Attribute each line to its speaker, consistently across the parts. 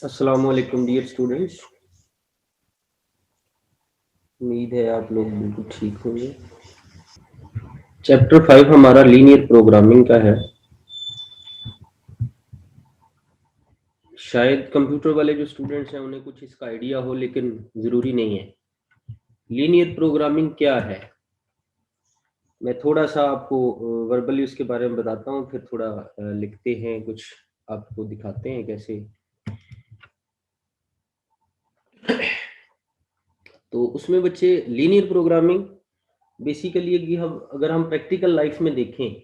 Speaker 1: अस्सलाम वालेकुम dear students. उम्मीद है आप लोग बिल्कुल ठीक होंगे। चैप्टर 5 हमारा लीनियर प्रोग्रामिंग का है। शायद कंप्यूटर वाले जो स्टूडेंट्स हैं उन्हें कुछ इसका आइडिया हो, लेकिन ज़रूरी नहीं है। लीनियर प्रोग्रामिंग क्या है, मैं थोड़ा सा आपको वर्बली उसके बारे में बताता हूँ, फिर थोड़ा लिखते हैं, कुछ आपको दिखाते हैं कैसे। तो उसमें बच्चे लीनियर प्रोग्रामिंग बेसिकली कि हम प्रैक्टिकल लाइफ में देखें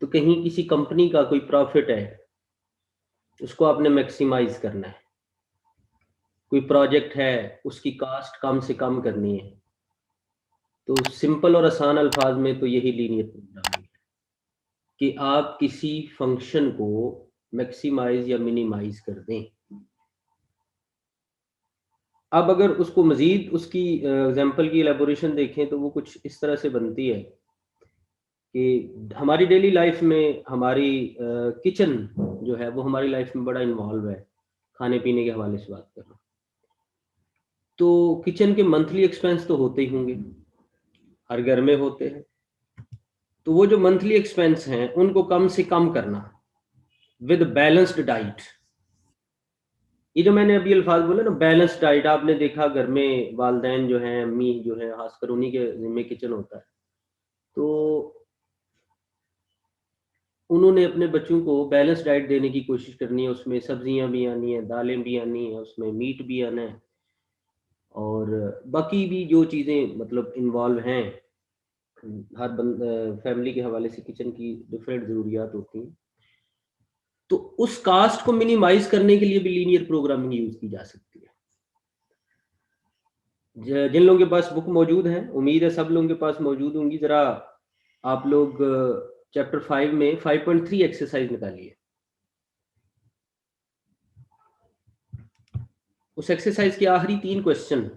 Speaker 1: तो कहीं किसी कंपनी का कोई प्रॉफिट है, उसको आपने मैक्सिमाइज करना है। कोई प्रोजेक्ट है, उसकी कास्ट कम से कम करनी है। तो सिंपल और आसान अल्फाज में तो यही लीनियर प्रोग्रामिंग है कि आप किसी फंक्शन को मैक्सिमाइज या मिनिमाइज कर दें। अब अगर उसको मजीद उसकी एग्जांपल की एलेबोरेशन देखें तो वो कुछ इस तरह से बनती है कि हमारी डेली लाइफ में हमारी किचन जो है वो हमारी लाइफ में बड़ा इन्वॉल्व है। खाने पीने के हवाले से बात कर रहा हूँ, तो किचन के मंथली एक्सपेंस तो होते ही होंगे, हर घर में होते हैं। तो वो जो मंथली एक्सपेंस हैं उनको कम से कम करना विद बैलेंस्ड डाइट। ये जो मैंने अभी अल्फाज बोला ना, बैलेंस्ड डाइट, आपने देखा घर में वालदैन जो हैं, अम्मी जो है, खासकर उन्हीं के जिम्मे किचन होता है। तो उन्होंने अपने बच्चों को बैलेंस डाइट देने की कोशिश करनी है। उसमें सब्जियां भी आनी है, दालें भी आनी है, उसमें मीट भी आना है, और बाकी भी जो चीज़ें मतलब इन्वॉल्व हैं। फैमिली के हवाले से किचन की डिफरेंट ज़रूरियात होती हैं। तो उस कास्ट को मिनिमाइज करने के लिए भी लीनियर प्रोग्रामिंग यूज की जा सकती है। जिन लोगों के पास बुक मौजूद है, उम्मीद है सब लोगों के पास मौजूद होंगी, जरा आप लोग चैप्टर 5 में 5.3 एक्सरसाइज निकालिए। उस एक्सरसाइज के आखिरी 3 क्वेश्चन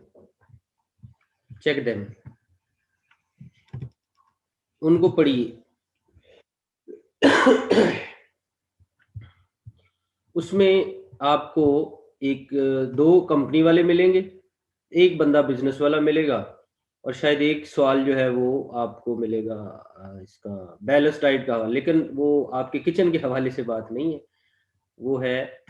Speaker 1: चेक देम, उनको पढ़िए। उसमें आपको एक दो कंपनी वाले मिलेंगे, एक बंदा बिजनेस वाला मिलेगा, और शायद एक सवाल जो है वो आपको मिलेगा इसका बैलेंस डाइट का। लेकिन वो आपके किचन के हवाले से बात नहीं है, वो है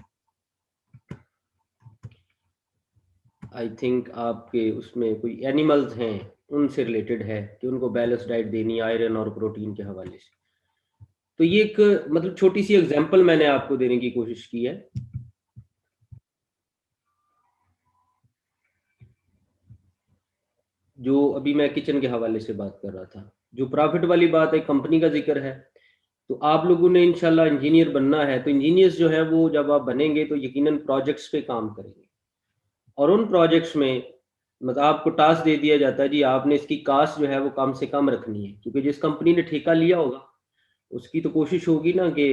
Speaker 1: आई थिंक आपके उसमें कोई एनिमल्स हैं उनसे रिलेटेड है कि उनको बैलेंस डाइट देनी है आयरन और प्रोटीन के हवाले से। तो ये एक मतलब छोटी सी एग्जांपल मैंने आपको देने की कोशिश की है। जो अभी मैं किचन के हवाले से बात कर रहा था, जो प्रॉफिट वाली बात है, कंपनी का जिक्र है। तो आप लोगों ने इंशाल्लाह इंजीनियर बनना है, तो इंजीनियर्स जो है वो जब आप बनेंगे तो यकीनन प्रोजेक्ट्स पे काम करेंगे, और उन प्रोजेक्ट्स में मतलब आपको टास्क दे दिया जाता है जी, आपने इसकी कास्ट जो है वो कम से कम रखनी है, क्योंकि जिस कंपनी ने ठेका लिया होगा उसकी तो कोशिश होगी ना कि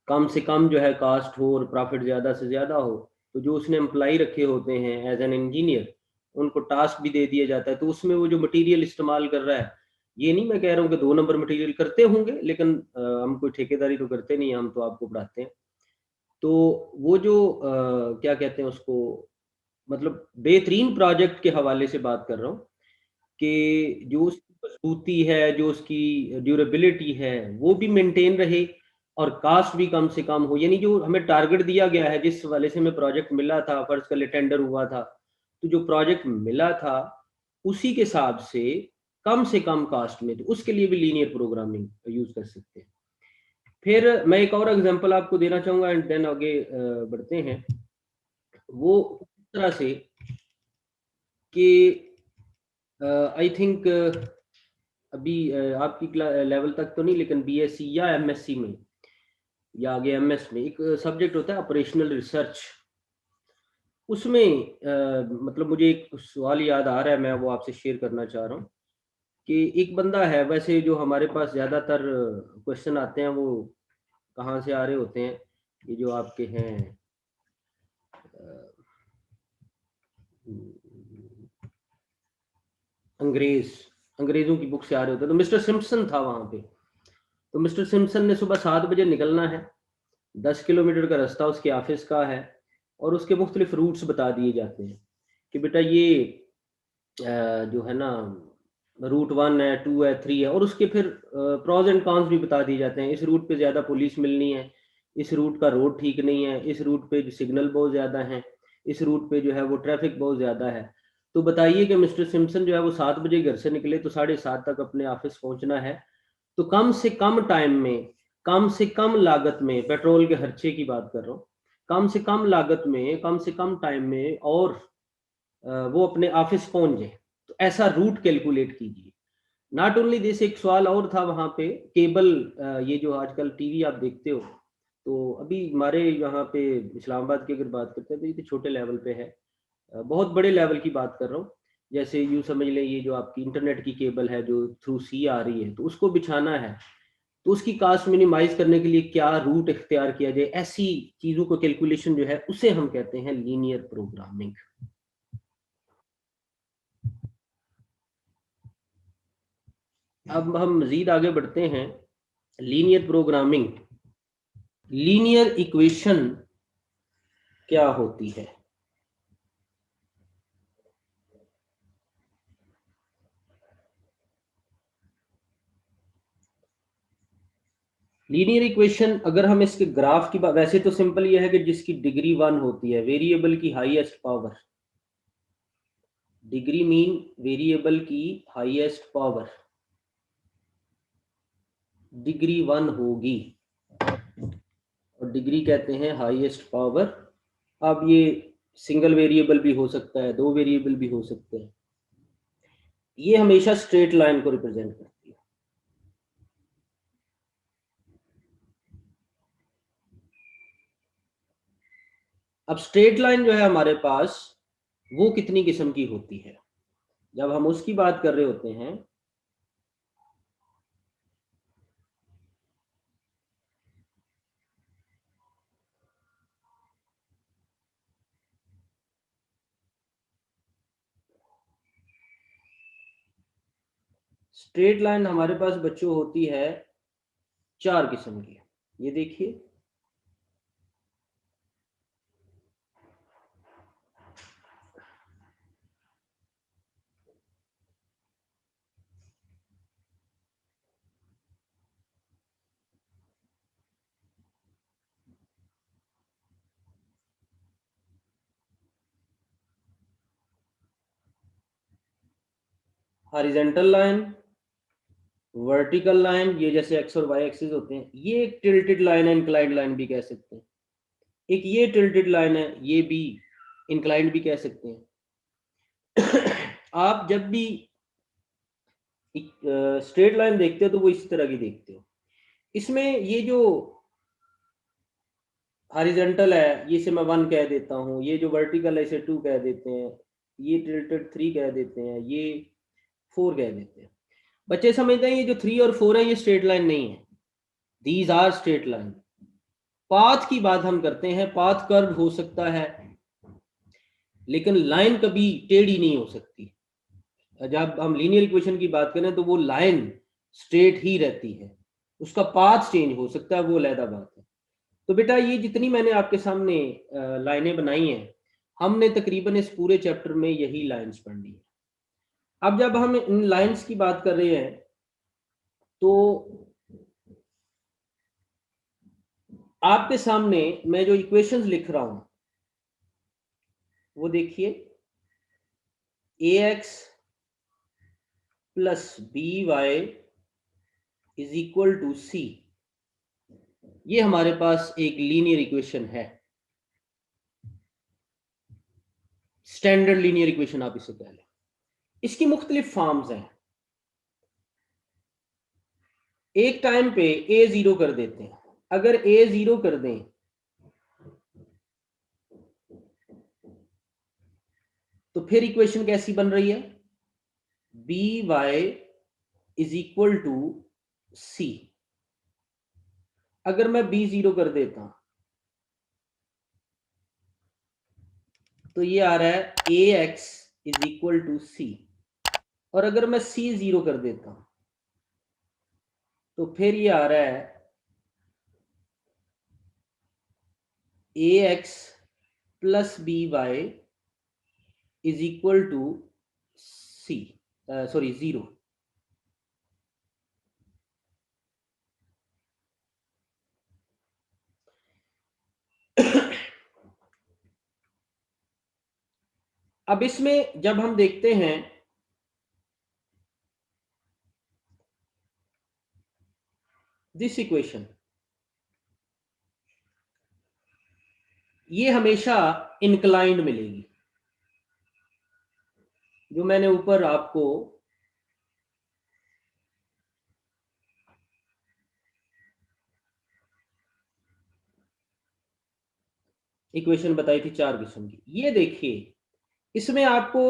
Speaker 1: कम से कम जो है कास्ट हो और प्रॉफिट ज़्यादा से ज़्यादा हो। तो जो उसने एम्प्लॉई रखे होते हैं एज एन इंजीनियर, उनको टास्क भी दे दिया जाता है। तो उसमें वो जो मटेरियल इस्तेमाल कर रहा है, ये नहीं मैं कह रहा हूँ कि 2 नंबर मटेरियल करते होंगे, लेकिन हम कोई ठेकेदारी तो करते नहीं हैं, हम तो आपको पढ़ाते हैं। तो वो जो क्या कहते हैं उसको, मतलब बेहतरीन प्रोजेक्ट के हवाले से बात कर रहा हूँ कि जो उसकी मजबूती है, जो उसकी ड्यूरेबिलिटी है, वो भी मेंटेन रहे और कास्ट भी कम से कम हो। यानी जो हमें टारगेट दिया गया है, जिस वाले से हमें प्रोजेक्ट मिला था, फर्ज कर ले टेंडर हुआ था, तो जो प्रोजेक्ट मिला था उसी के हिसाब से कम कास्ट में, तो उसके लिए भी लीनियर प्रोग्रामिंग यूज कर सकते हैं। फिर मैं एक और एग्जांपल आपको देना चाहूंगा एंड देन आगे बढ़ते हैं। वो इस तरह से कि आई थिंक अभी आपकी लेवल तक तो नहीं, लेकिन बीएससी या एमएससी में या आगे एमएस में एक सब्जेक्ट होता है ऑपरेशनल रिसर्च। उसमें मतलब मुझे एक सवाल याद आ रहा है, मैं वो आपसे शेयर करना चाह रहा हूँ कि एक बंदा है, वैसे जो हमारे पास ज़्यादातर क्वेश्चन आते हैं वो कहाँ से आ रहे होते हैं, ये जो आपके हैं अंग्रेज अंग्रेजों की बुक से आ रहे होते हैं। तो मिस्टर सिम्पसन था वहाँ पे। तो मिस्टर सिम्पसन ने सुबह 7 बजे निकलना है, 10 किलोमीटर का रास्ता उसके ऑफिस का है। और उसके मुख्तलिफ रूट्स बता दिए जाते हैं कि बेटा ये जो है ना रूट 1 है, 2 है, 3 है, और उसके फिर प्रॉज एंड कॉन्स भी बता दिए जाते हैं। इस रूट पे ज़्यादा पुलिस मिलनी है, इस रूट का रोड ठीक नहीं है, इस रूट पे जो सिग्नल बहुत ज़्यादा हैं, इस रूट पे जो है वो ट्रैफिक बहुत ज़्यादा है। तो बताइए कि मिस्टर सिम्पसन जो है वो 7 बजे घर से निकले तो 7:30 तक अपने ऑफिस पहुंचना है। तो कम से कम टाइम में, कम से कम लागत में, पेट्रोल के खर्चे की बात कर रहा हूँ, कम से कम लागत में, कम से कम टाइम में, और वो अपने ऑफिस पहुंच जाए। तो ऐसा रूट कैलकुलेट कीजिए। नॉट ओनली दिस, एक सवाल और था वहाँ पे, केबल, ये जो आजकल टीवी आप देखते हो, तो अभी हमारे यहाँ पे इस्लामाबाद की अगर बात करते हैं तो ये तो छोटे लेवल पे है, बहुत बड़े लेवल की बात कर रहा हूँ। जैसे यूँ समझ लें, ये जो आपकी इंटरनेट की केबल है जो थ्रू सी आ रही है, तो उसको बिछाना है, तो उसकी कास्ट मिनिमाइज करने के लिए क्या रूट इख्तियार किया जाए, ऐसी चीज़ों को कैलकुलेशन जो है उसे हम कहते हैं लीनियर प्रोग्रामिंग। अब हम मजीद आगे बढ़ते हैं। लीनियर प्रोग्रामिंग, लीनियर इक्वेशन क्या होती है? लीनियर इक्वेशन, अगर हम इसके ग्राफ की बात, वैसे तो सिंपल ये है कि जिसकी डिग्री 1 होती है, वेरिएबल की highest power, degree mean variable की हाईएस्ट पावर डिग्री 1 होगी, और डिग्री कहते हैं हाईएस्ट पावर। अब ये सिंगल वेरिएबल भी हो सकता है, 2 वेरिएबल भी हो सकते हैं। ये हमेशा स्ट्रेट लाइन को रिप्रेजेंट करती है। अब स्ट्रेट लाइन जो है हमारे पास, वो कितनी किस्म की होती है, जब हम उसकी बात कर रहे होते हैं। स्ट्रेट लाइन हमारे पास बच्चों होती है 4 किस्म की। ये देखिए, हॉरिजॉन्टल लाइन, वर्टिकल लाइन, ये जैसे एक्स और वाई एक्सिस होते हैं, ये एक टिल्टेड लाइन है, इंक्लाइंड लाइन भी कह सकते हैं। एक ये टिल्टेड लाइन है, ये भी इंक्लाइंड भी कह सकते हैं। आप जब भी स्ट्रेट लाइन देखते हो तो वो इस तरह की देखते हो। इसमें ये जो हॉरिजॉन्टल है, ये से मैं 1 कह देता हूँ, ये जो वर्टिकल है इसे 2 कह देते हैं, ये टिल्टेड 3 कह देते हैं, ये 4 कह देते हैं। बच्चे समझते हैं ये जो 3 और 4 है ये स्ट्रेट लाइन नहीं है, these are straight line. Path की बात हम करते हैं, पाथ कर्व हो सकता है, लेकिन लाइन कभी टेढ़ी नहीं हो सकती। जब हम लीनियर इक्वेशन की बात करें तो वो लाइन स्ट्रेट ही रहती है, उसका पाथ चेंज हो सकता है, वो अलहदा बात है। तो बेटा ये जितनी मैंने आपके सामने लाइनें बनाई हैं, हमने तकरीबन इस पूरे चैप्टर में यही लाइंस पढ़नी है। अब जब हम इन लाइंस की बात कर रहे हैं तो आपके सामने मैं जो इक्वेशंस लिख रहा हूं वो देखिए, A X plus B Y is equal to C, ये हमारे पास एक लीनियर इक्वेशन है, स्टैंडर्ड लीनियर इक्वेशन आप इसे कह लें। इसकी मुख्तलिफ फॉर्म्स हैं। एक टाइम पे ए जीरो कर देते हैं, अगर ए जीरो कर दें तो फिर इक्वेशन कैसी बन रही है, B Y is equal to C. अगर मैं बी जीरो कर देता हूं तो ये आ रहा है A x is equal to C, और अगर मैं सी जीरो कर देता हूं तो फिर ये आ रहा है A X plus B Y is equal to C, sorry 0। अब इसमें जब हम देखते हैं दिस इक्वेशन, ये हमेशा इंक्लाइंड मिलेगी। जो मैंने ऊपर आपको इक्वेशन बताई थी 4 किस्म की, ये देखिए इसमें आपको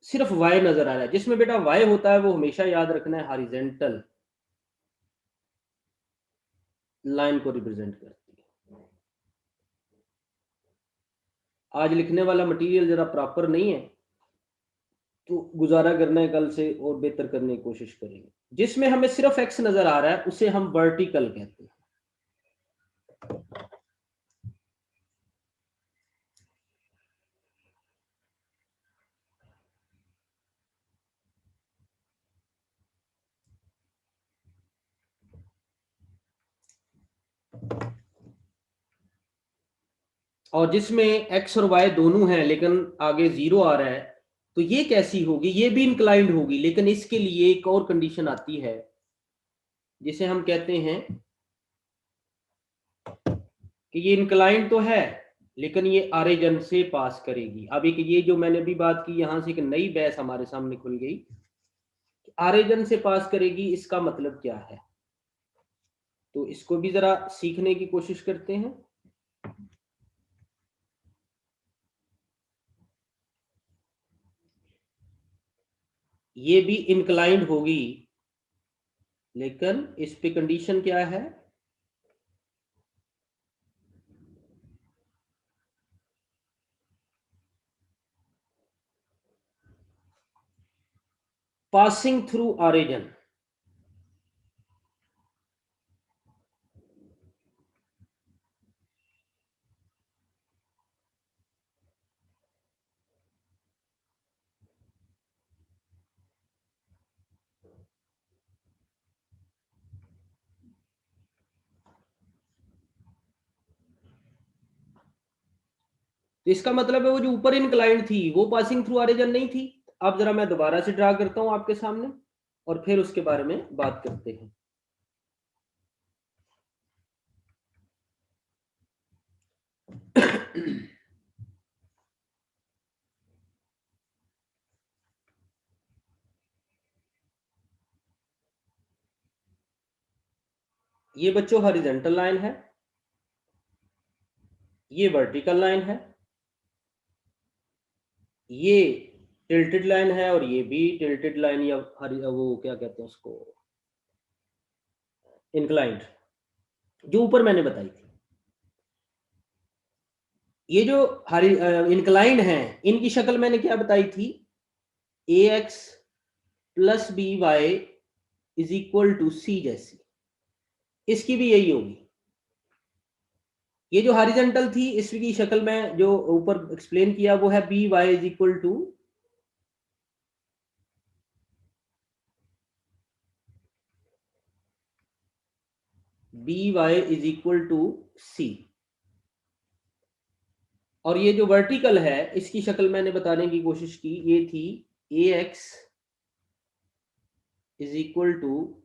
Speaker 1: सिर्फ y नजर आ रहा है। जिसमें बेटा y होता है वो हमेशा याद रखना है हॉरिजॉन्टल लाइन को रिप्रेजेंट करती है। आज लिखने वाला मटेरियल जरा प्रॉपर नहीं है, तो गुजारा करना है, कल से और बेहतर करने की कोशिश करेंगे। जिसमें हमें सिर्फ x नजर आ रहा है उसे हम वर्टिकल कहते हैं। और जिसमें x और y दोनों हैं लेकिन आगे 0 आ रहा है, तो ये कैसी होगी? ये भी इंक्लाइंड होगी, लेकिन इसके लिए एक और कंडीशन आती है जिसे हम कहते हैं कि ये इंक्लाइंड तो है लेकिन ये ऑरिजिन से पास करेगी। अब एक ये जो मैंने अभी बात की, यहां से एक नई बहस हमारे सामने खुल गई, ऑरिजिन से पास करेगी, इसका मतलब क्या है? तो इसको भी जरा सीखने की कोशिश करते हैं। ये भी इंक्लाइंड होगी, लेकिन इस पे कंडीशन क्या है? Passing through origin. तो इसका मतलब है वो जो ऊपर इंक्लाइंड थी वो पासिंग थ्रू ऑरिजिन नहीं थी। अब जरा मैं दोबारा से ड्रा करता हूं आपके सामने और फिर उसके बारे में बात करते हैं। ये बच्चों हॉरिजॉन्टल लाइन है, ये वर्टिकल लाइन है, ये टिल्टेड लाइन है और ये भी टिल्टेड लाइन या वो क्या कहते हैं उसको, इंक्लाइंड, जो ऊपर मैंने बताई थी। ये जो इंक्लाइंड है इनकी शक्ल मैंने क्या बताई थी? ax plus B Y is equal to C जैसी। इसकी भी यही होगी। ये जो हॉरिजॉन्टल थी इसकी शक्ल में जो ऊपर एक्सप्लेन किया वो है B Y is equal to C. और ये जो वर्टिकल है इसकी शक्ल मैंने बताने की कोशिश की, ये थी ax is equal to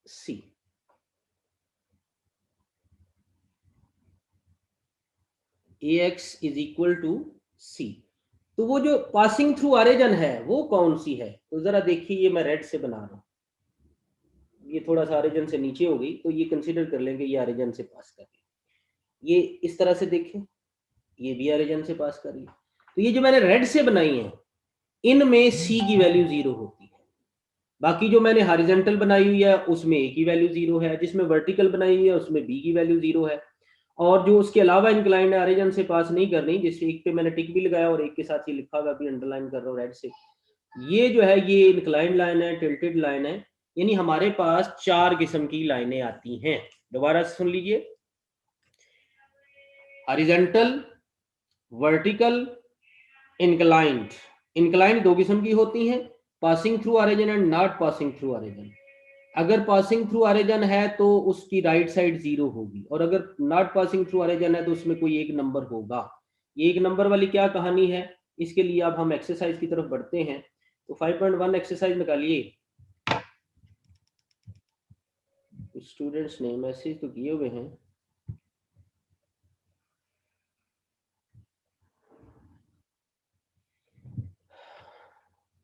Speaker 1: C. ax is equal to C. तो वो जो पासिंग थ्रू ऑरिजिन है वो कौन सी है? तो जरा देखिए, ये मैं रेड से बना रहा हूं, ये थोड़ा सा ऑरिजिन से नीचे हो गई, तो ये कंसीडर कर लेंगे ये ऑरिजिन से पास कर रही है। ये इस तरह से देखें, ये भी ऑरिजिन से पास कर रही है। तो ये जो मैंने रेड से बनाई है इनमें सी की वैल्यू 0 होती है। बाकी जो मैंने हॉरिजॉन्टल बनाई हुई है उसमें ए की वैल्यू 0 है, जिसमें वर्टिकल बनाई हुई है उसमें बी की वैल्यू 0 है। और जो उसके अलावा इंक्लाइंड है ऑरिजिन से पास नहीं कर रही, जिससे एक पे मैंने टिक भी लगाया और एक के साथ ये लिखा हुआ भी अंडरलाइन कर रहा हूँ रेड से, ये जो है ये इंक्लाइंड लाइन है, टिल्टेड लाइन है। यानी हमारे पास 4 किस्म की लाइनें आती हैं। दोबारा सुन लीजिए, हॉरिजॉन्टल, वर्टिकल, इंक्लाइंड। इंक्लाइंड दो किस्म की होती हैं, passing through origin and not passing through origin. अगर पासिंग थ्रू ऑरिजिन है तो उसकी राइट साइड 0 होगी, और अगर नॉट पासिंग थ्रू ऑरिजिन है तो उसमें कोई एक नंबर होगा। ये एक नंबर वाली क्या कहानी है, इसके लिए अब हम एक्सरसाइज की तरफ बढ़ते हैं। तो 5.1 एक्सरसाइज निकालिए। कुछ स्टूडेंट्स ने मैसेज तो किए हुए हैं।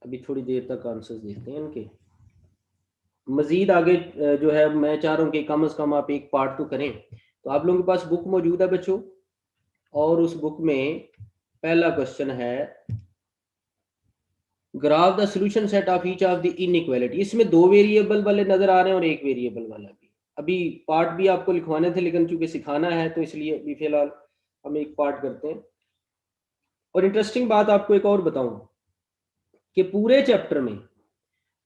Speaker 1: अभी थोड़ी देर तक आंसर्स देते हैं इनके। मजीद आगे जो है मैं चाह रहा हूँ कि कम से कम आप एक पार्ट तो करें। तो आप लोगों के पास बुक मौजूद है बच्चों, और उस बुक में पहला क्वेश्चन है, graph the solution set of each of the inequality. इसमें दो वेरिएबल वाले नजर आ रहे हैं और एक वेरिएबल वाला भी। अभी पार्ट भी आपको लिखवाने थे, लेकिन चूंकि सिखाना है तो इसलिए अभी फिलहाल हम एक पार्ट करते हैं। और इंटरेस्टिंग बात आपको एक और बताऊं कि पूरे चैप्टर में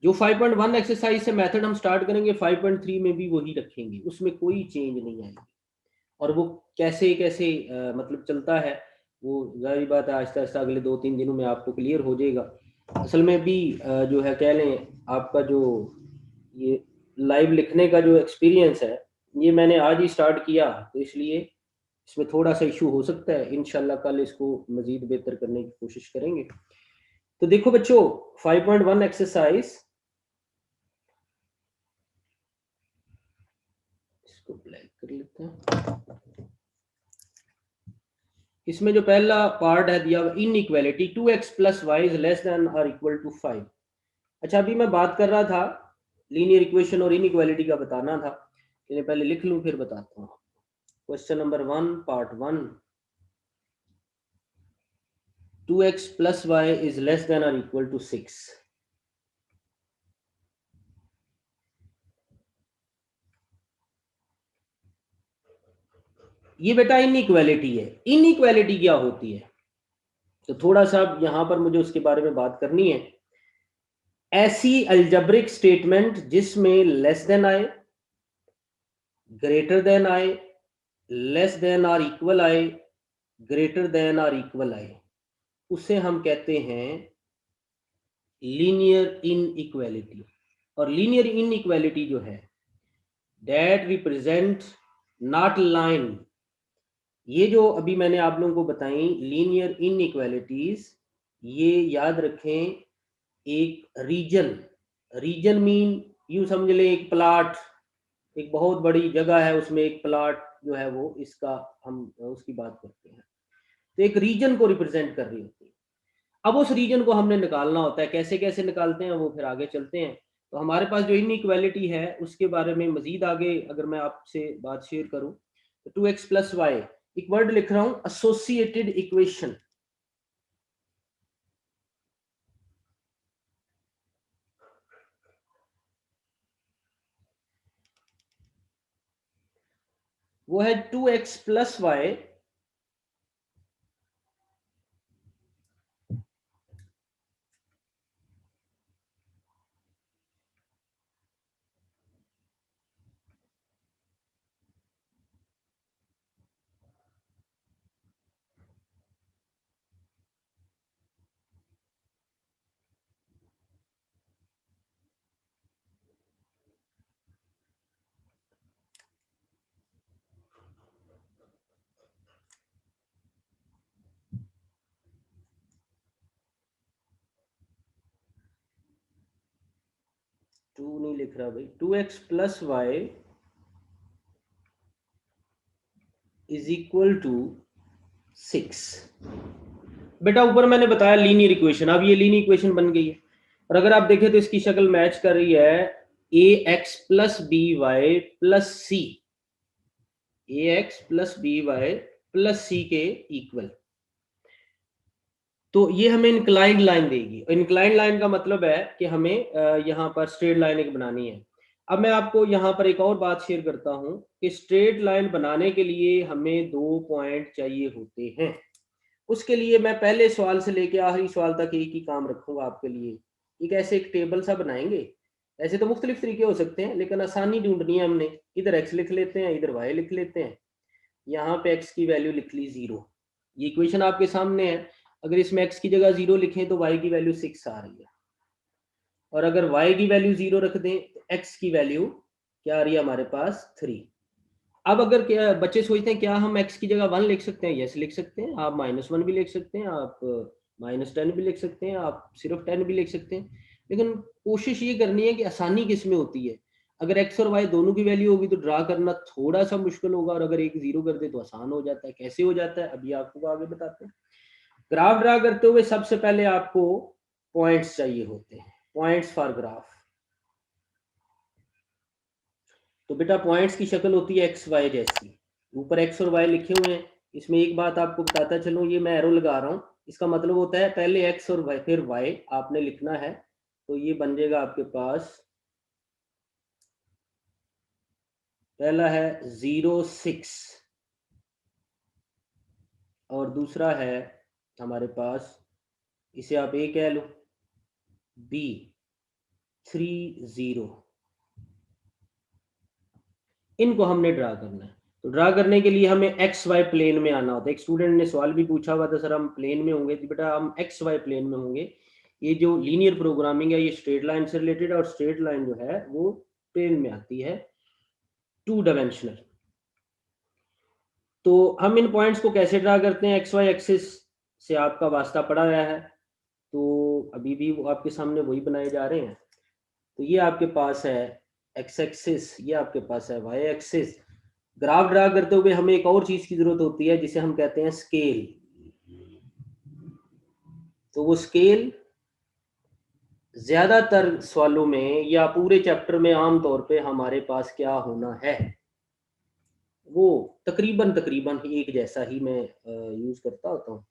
Speaker 1: जो 5.1 एक्सरसाइज से मेथड हम स्टार्ट करेंगे, 5.3 में भी वही रखेंगे, उसमें कोई चेंज नहीं आएगी। और वो कैसे कैसे मतलब चलता है, वो जाहिर बात है आहिस्ता आहिस्ता अगले 2-3 दिनों में आपको क्लियर हो जाएगा। असल में भी जो है कह लें, आपका जो ये लाइव लिखने का जो एक्सपीरियंस है, ये मैंने आज ही स्टार्ट किया, तो इसलिए इसमें थोड़ा सा इशू हो सकता है। इंशाल्लाह कल इसको मजीद बेहतर करने की कोशिश करेंगे। तो देखो बच्चों, 5.1 एक्सरसाइज, इसको ब्लैक कर लेते हैं। इसमें जो पहला पार्ट है दिया inequality 2x plus Y is less than और इक्वल टू 5। अच्छा, अभी मैं बात कर रहा था लीनियर इक्वेशन और इनइक्वालिटी का बताना था, लेकिन पहले लिख लूं फिर बताता हूँ। Question number 1 part 1, 2x plus Y is less than और इक्वल टू 6। ये बेटा इनइक्वालिटी है। इनइक्वालिटी क्या होती है, तो थोड़ा सा यहां पर मुझे उसके बारे में बात करनी है। ऐसी अलजेब्रिक स्टेटमेंट जिसमें लेस देन आए, ग्रेटर देन आए, लेस देन और इक्वल आए, ग्रेटर देन और इक्वल आए, उसे हम कहते हैं लीनियर इनइक्वालिटी। और लीनियर इनइक्वालिटी जो है, दैट रिप्रेजेंट नॉट लाइन। ये जो अभी मैंने आप लोगों को बताई लीनियर इनइक्वालिटीज, ये याद रखें, एक रीजन, रीजन मीन यूं समझ लें एक प्लाट, एक बहुत बड़ी जगह है, उसमें एक प्लाट जो है वो इसका हम उसकी बात करते हैं, तो एक रीजन को रिप्रेजेंट कर रही होती है। अब उस रीजन को हमने निकालना होता है, कैसे कैसे निकालते हैं वो फिर आगे चलते हैं। तो हमारे पास जो इनइक्वालिटी है उसके बारे में मजीद आगे अगर मैं आपसे बात शेयर करूं, तो 2x प्लस वाई, एक वर्ड लिख रहा हूं, एसोसिएटेड इक्वेशन। वो है 2x प्लस वाई टू नहीं लिख रहा भाई, 2x plus Y is equal to 6। बेटा ऊपर मैंने बताया लीनियर इक्वेशन, अब ये लीनियर इक्वेशन बन गई है। और अगर आप देखें तो इसकी शक्ल मैच कर रही है A X plus B Y plus C, A X plus B Y plus C के इक्वल। तो ये हमें इंक्लाइंड लाइन देगी। इंक्लाइंड लाइन का मतलब है कि हमें यहाँ पर स्ट्रेट लाइन एक बनानी है। अब मैं आपको यहाँ पर एक और बात शेयर करता हूँ कि स्ट्रेट लाइन बनाने के लिए हमें 2 पॉइंट चाहिए होते हैं। उसके लिए मैं पहले सवाल से लेके आखिरी सवाल तक एक ही काम रखूंगा आपके लिए। एक ऐसे एक टेबल सा बनाएंगे। ऐसे तो मुख्तलिफ तरीके हो सकते हैं, लेकिन आसानी ढूंढनी है हमने। इधर एक्स लिख लेते हैं, इधर वाई लिख लेते हैं, यहाँ पे एक्स की वैल्यू लिख ली 0, ये इक्वेशन आपके सामने है, अगर इसमें x की जगह 0 लिखें तो y की वैल्यू 6 आ रही है, और अगर y की वैल्यू 0 रख दें तो x की वैल्यू क्या आ रही है हमारे पास 3। अब अगर क्या बच्चे सोचते हैं क्या हम x की जगह 1 लिख सकते हैं, यस लिख सकते हैं, आप -1 भी लिख सकते हैं, आप -10 भी लिख सकते हैं, आप सिर्फ 10 भी लिख सकते हैं, लेकिन कोशिश ये करनी है कि आसानी किस में होती है। अगर x और y दोनों की वैल्यू होगी तो ड्रा करना थोड़ा सा मुश्किल होगा, और अगर एक 0 कर दे तो आसान हो जाता है। कैसे हो जाता है अभी आपको आगे बताते हैं। ग्राफ ड्रा करते हुए सबसे पहले आपको पॉइंट्स चाहिए होते हैं, पॉइंट्स फॉर ग्राफ। तो बेटा पॉइंट्स की शक्ल होती है एक्स वाई जैसी, ऊपर एक्स और वाई लिखे हुए हैं। इसमें एक बात आपको बताता चलो, ये मैं एरो लगा रहा हूँ, इसका मतलब होता है पहले एक्स और वाई फिर वाई आपने लिखना है। तो ये बन जाएगा आपके पास, पहला है 0, 6 और दूसरा है हमारे पास, इसे आप ए कह लो, B30। इनको हमने ड्रा करना है। तो ड्रा करने के लिए हमें एक्स वाई प्लेन में आना होता है। एक स्टूडेंट ने सवाल भी पूछा हुआ था, सर हम प्लेन में होंगे, तो बेटा हम एक्स वाई प्लेन में होंगे। ये जो लीनियर प्रोग्रामिंग है ये स्ट्रेट लाइन से रिलेटेड है, और स्ट्रेट लाइन जो है वो प्लेन में आती है, 2 डायमेंशनल। तो हम इन पॉइंट्स को कैसे ड्रा करते हैं, एक्स वाई एक्सिस से आपका वास्ता पड़ा गया है, तो अभी भी वो आपके सामने वही बनाए जा रहे हैं। तो ये आपके पास है एक्स एक्सिस, ये आपके पास है वाई एक्सिस। ग्राफ ड्रा करते हुए हमें एक और चीज की जरूरत होती है जिसे हम कहते हैं स्केल। तो वो स्केल ज्यादातर सवालों में या पूरे चैप्टर में आमतौर पे हमारे पास क्या होना है, वो तकरीबन तकरीबन एक जैसा ही मैं यूज करता होता हूँ।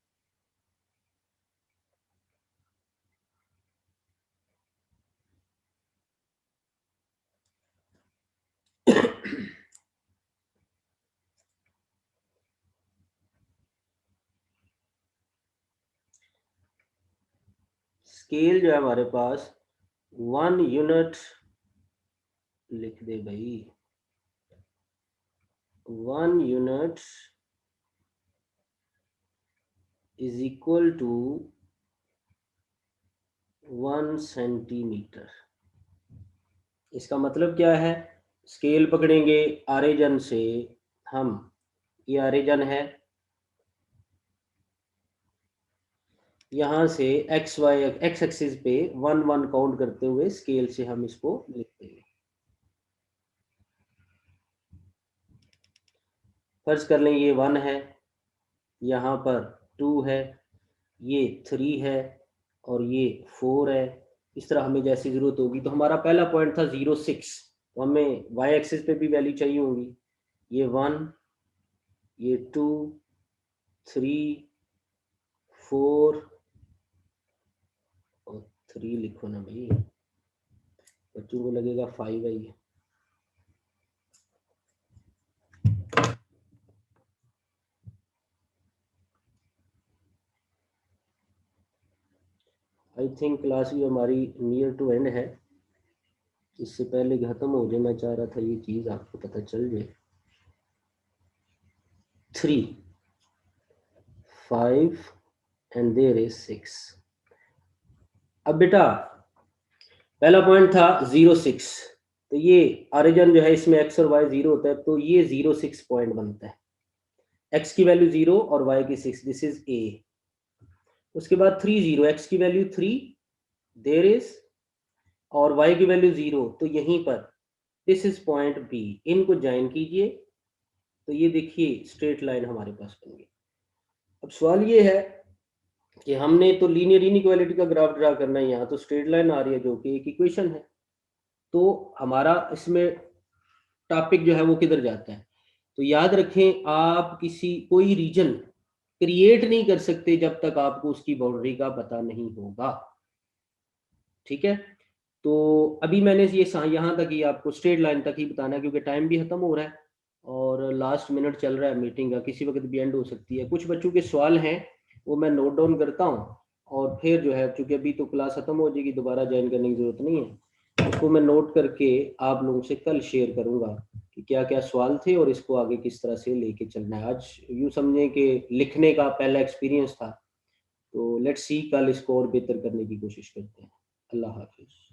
Speaker 1: स्केल जो है हमारे पास 1 यूनिट, लिख दे भाई, 1 unit is equal to 1 centimetre. इसका मतलब क्या है, स्केल पकड़ेंगे आरेजन से हम, ये आरेजन है, यहां से एक्स वाई एक्स एक्सिस पे 1 1 काउंट करते हुए स्केल से हम इसको लिखते हैं। फर्ज कर लें ये 1 है, यहाँ पर 2 है, ये 3 है, और ये 4 है। इस तरह हमें जैसी जरूरत होगी। तो हमारा पहला पॉइंट था 0, 6, तो हमें वाई एक्सिस पे भी वैल्यू चाहिए होगी। ये 1, ये 2, 3, 4 और 3 लिखो ना भाई, बच्चों को लगेगा 5 है ये। आई थिंक क्लास भी हमारी नियर टू एंड है, इससे पहले खत्म हो जाए, मैं चाह रहा था ये चीज आपको पता चल जाए। 3, 5 एंड देयर इज 6। अब बेटा पहला पॉइंट था 0, 6, तो ये ऑरिजिन जो है इसमें एक्स और वाई 0 होता है, तो ये 0, 6 पॉइंट बनता है। एक्स की वैल्यू 0 और वाई की 6, दिस इज ए। उसके बाद 3, 0, एक्स की वैल्यू 3 देयर इज, और वाई की वैल्यू 0, तो यहीं पर दिस इज पॉइंट बी। इनको ज्वाइन कीजिए तो ये देखिए स्ट्रेट लाइन हमारे पास बन गई। अब सवाल ये है कि हमने तो लीनियर इनइक्वालिटी का ग्राफ ड्रा करना है, यहाँ तो स्ट्रेट लाइन आ रही है जो कि एक इक्वेशन है। तो हमारा इसमें टॉपिक जो है वो किधर जाता है, तो याद रखें आप किसी कोई रीजन क्रिएट नहीं कर सकते जब तक आपको उसकी बाउंड्री का पता नहीं होगा। ठीक है, तो अभी मैंने ये यहाँ तक ही आपको स्ट्रेट लाइन तक ही बताना है, क्योंकि टाइम भी खत्म हो रहा है और लास्ट मिनट चल रहा है मीटिंग का, किसी वक्त भी एंड हो सकती है। कुछ बच्चों के सवाल हैं वो मैं नोट डाउन करता हूँ, और फिर जो है चूंकि अभी तो क्लास खत्म हो जाएगी, दोबारा ज्वाइन करने की जरूरत नहीं है, उसको मैं नोट करके आप लोगों से कल शेयर करूंगा कि क्या क्या सवाल थे और इसको आगे किस तरह से लेके चलना है। आज यूँ समझें कि लिखने का पहला एक्सपीरियंस था, तो लेट्स सी कल इसको और बेहतर करने की कोशिश करते हैं। अल्लाह हाफिज़।